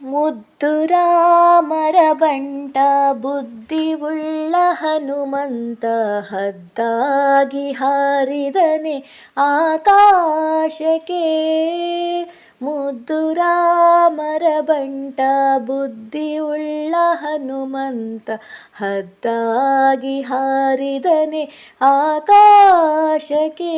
ಮುದ್ದು ರಾಮರ ಬಂಟ ಬುದ್ಧಿವುಳ್ಳ ಹನುಮಂತ ಹದ್ದಾಗಿ ಹಾರಿದನೆ ಆಕಾಶಕ್ಕೆ. ಮುದ್ದು ರಾಮರ ಬಂಟ ಬುದ್ಧಿವುಳ್ಳ ಹನುಮಂತ ಹದ್ದಾಗಿ ಹಾರಿದನೆ ಆಕಾಶಕ್ಕೆ.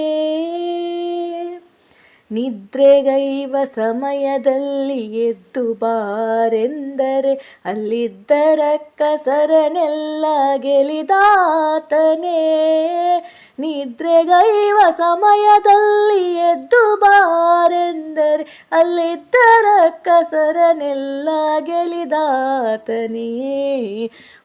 ನಿದ್ರೆಗೈವ ಸಮಯದಲ್ಲಿ ಎದ್ದು ಬಾರೆಂದರೆ ಅಲ್ಲಿದ್ದರ ಕಸರನೆಲ್ಲ ಗೆಲಿದಾತನೇ. ನಿದ್ರೆಗೈವ ಸಮಯದಲ್ಲಿ ಎದ್ದು ಬಾರೆಂದರೆ ಅಲ್ಲಿದ್ದರ ಕಸರನೆಲ್ಲ ಗೆಲಿದಾತನೇ.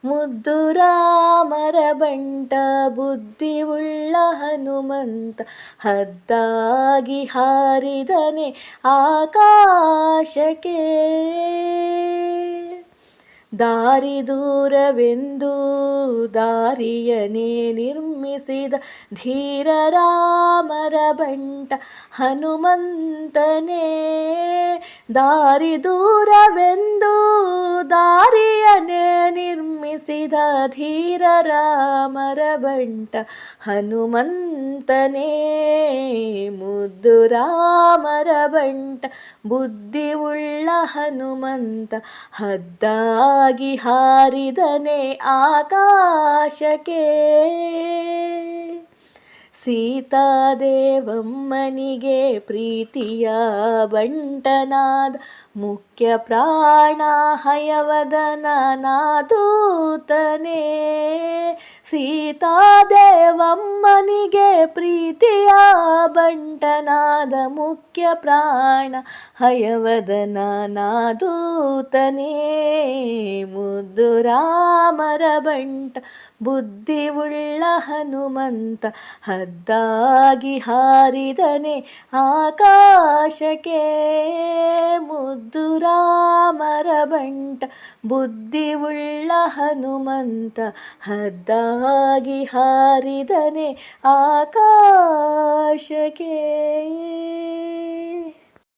ಮುದ್ದು ರಾಮರ ಬಂಟ ಬುದ್ಧಿವುಳ್ಳ ಹನುಮಂತ ಹದ್ದಾಗಿ ಹಾರಿದನೆ ಆಕಾಶಕ್ಕೆ. ದಾರಿ ದೂರವೆಂದು ದಾರಿಯನೇ ನಿರ್ಮಿಸಿದ ಧೀರ ರಾಮರ ಬಂಟ ಹನುಮಂತನೇ. ದಾರಿ ದೂರವೆಂದು ದಾರಿಯನೇ ನಿರ್ಮಿಸಿದ ಧೀರ ರಾಮರ ಬಂಟ ಹನುಮಂತನೇ. ಮುದ್ದು ರಾಮರ ಬಂಟ ಬುದ್ಧಿವುಳ್ಳ ಹನುಮಂತ ಹದ್ದಾಗಿ ಹಾರಿದನೆ ಆಕಾಶಕ್ಕೆ. ಸೀತಾದೇವಮ್ಮನಿಗೆ ಪ್ರೀತಿಯ ಬಂಟನಾದ ಮುಖ್ಯ ಪ್ರಾಣ ಹಯವದನ ನಾದೂತನೇ. ಸೀತಾದೇವಮ್ಮನಿಗೆ ಪ್ರೀತಿಯ ಬಂಟನಾದ ಮುಖ್ಯ ಪ್ರಾಣ ಹಯವದನ ನಾದೂತನೇ. ಮುದ್ದು ರಾಮರ ಬಂಟ ಬುದ್ಧಿವುಳ್ಳ ಹನುಮಂತ ಹದ್ದಾಗಿ ಹಾರಿದನೆ ಆಕಾಶಕ್ಕೆ. ಮುದ್ದು ರಾಮರ ಬಂಟ ಬುದ್ಧಿವುಳ್ಳ ಹನುಮಂತ ಹದ್ದಾಗಿ ಹಾರಿದನೆ ಆಕಾಶಕ್ಕೆ.